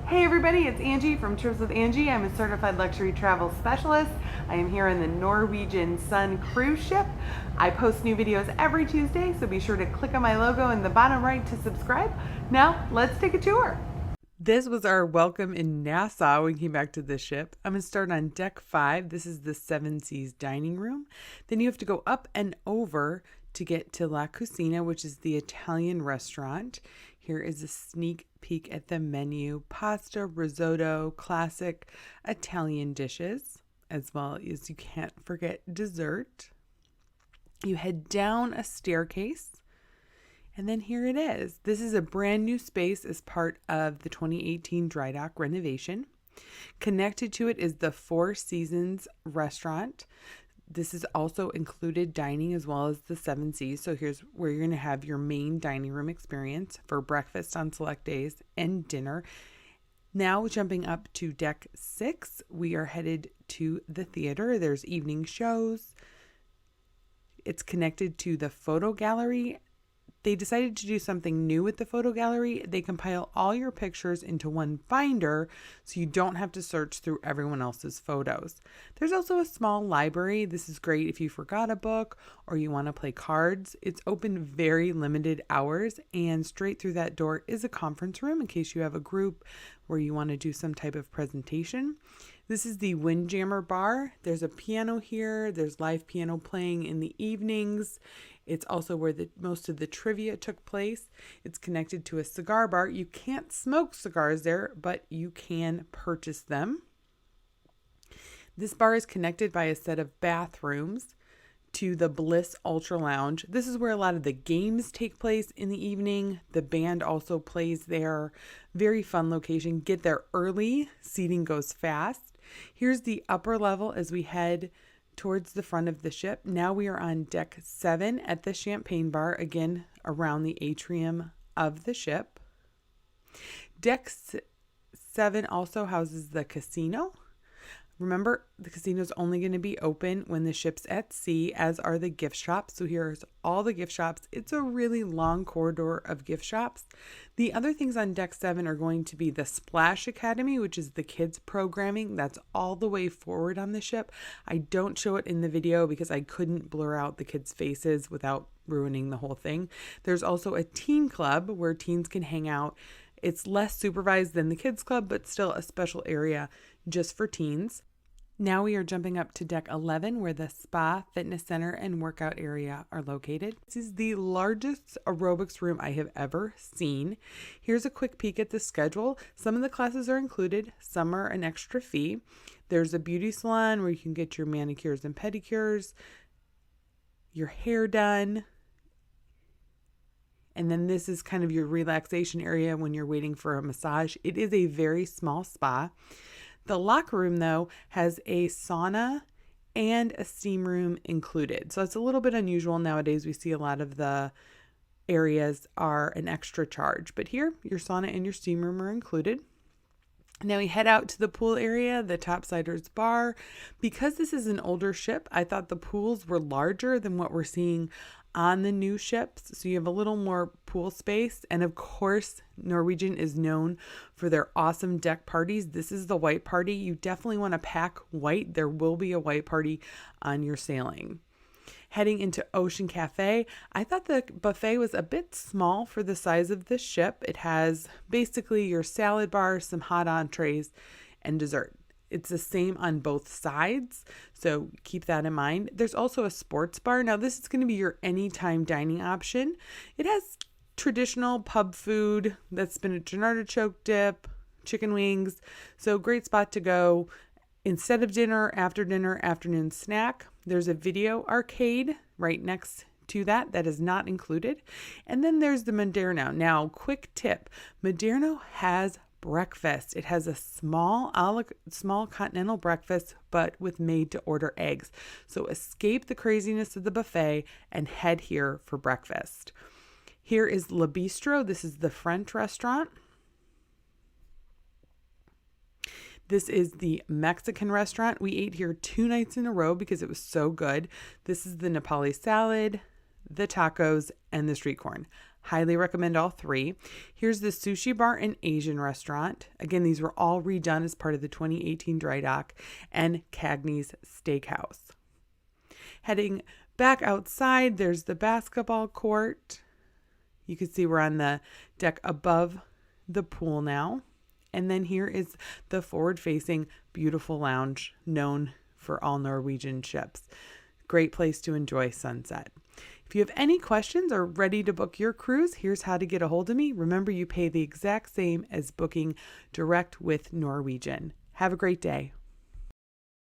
Hey everybody, it's Angie from Trips with Angie. I'm a certified luxury travel specialist. I am here on the Norwegian Sun cruise ship. I post new videos every Tuesday, so be sure to click on my logo in the bottom right to subscribe. Now, let's take a tour. This was our welcome in Nassau when we came back to the ship. I'm going to start on deck 5. This is the Seven Seas dining room. Then you have to go up and over to get to La Cocina, which is the Italian restaurant. Here is a sneak peek at the menu. Pasta, risotto, classic Italian dishes, as well as you can't forget dessert. You head down a staircase, and then here it is. This is a brand new space as part of the 2018 dry dock renovation. Connected to it is the Four Seasons restaurant. This is also included dining as well as the Seven Seas. So here's where you're going to have your main dining room experience for breakfast on select days and dinner. Now jumping up to deck 6, we are headed to the theater. There's evening shows. It's connected to the photo gallery. They decided to do something new with the photo gallery. They compile all your pictures into one binder so you don't have to search through everyone else's photos. There's also a small library. This is great if you forgot a book or you want to play cards. It's open very limited hours, and straight through that door is a conference room in case you have a group where you want to do some type of presentation. This is the Windjammer Bar. There's a piano here. There's live piano playing in the evenings. It's also where most of the trivia took place. It's connected to a cigar bar. You can't smoke cigars there, but you can purchase them. This bar is connected by a set of bathrooms to the Bliss Ultra Lounge. This is where a lot of the games take place in the evening. The band also plays there. Very fun location. Get there early. Seating goes fast. Here's the upper level as we head towards the front of the ship. Now we are on deck 7 at the Champagne Bar, again around the atrium of the ship. Deck 7 also houses the casino. Remember, the casino is only going to be open when the ship's at sea, as are the gift shops. So here's all the gift shops. It's a really long corridor of gift shops. The other things on deck 7 are going to be the Splash Academy, which is the kids programming. That's all the way forward on the ship. I don't show it in the video because I couldn't blur out the kids' faces without ruining the whole thing. There's also a teen club where teens can hang out. It's less supervised than the kids' club, but still a special area just for teens. Now we are jumping up to deck 11 where the spa, fitness center, and workout area are located. This is the largest aerobics room I have ever seen. Here's a quick peek at the schedule. Some of the classes are included, some are an extra fee. There's a beauty salon where you can get your manicures and pedicures, your hair done. And then this is kind of your relaxation area when you're waiting for a massage. It is a very small spa. The locker room, though, has a sauna and a steam room included. So it's a little bit unusual nowadays. We see a lot of the areas are an extra charge. But here, your sauna and your steam room are included. Now we head out to the pool area, the Topsiders Bar. Because this is an older ship, I thought the pools were larger than what we're seeing on the new ships. So you have a little more pool space. And of course, Norwegian is known for their awesome deck parties. This is the white party. You definitely want to pack white. There will be a white party on your sailing. Heading into Ocean Cafe, I thought the buffet was a bit small for the size of this ship. It has basically your salad bar, some hot entrees, and dessert. It's the same on both sides, so keep that in mind. There's also a sports bar. Now, this is going to be your anytime dining option. It has traditional pub food, that's spinach and artichoke dip, chicken wings, so great spot to go instead of dinner, afternoon snack. There's a video arcade right next to that is not included. And then there's the Moderno. Now, quick tip, Moderno has breakfast. It has a small continental breakfast, but with made to order eggs. So escape the craziness of the buffet and head here for breakfast. Here is Le Bistro. This is the French restaurant. This is the Mexican restaurant. We ate here 2 nights in a row because it was so good. This is the Nepali salad, the tacos, and the street corn. Highly recommend all three. Here's the sushi bar and Asian restaurant. Again, these were all redone as part of the 2018 dry dock, and Cagney's Steakhouse. Heading back outside, there's the basketball court. You can see we're on the deck above the pool now. And then here is the forward-facing beautiful lounge known for all Norwegian ships. Great place to enjoy sunset. If you have any questions or ready to book your cruise, here's how to get a hold of me. Remember, you pay the exact same as booking direct with Norwegian. Have a great day.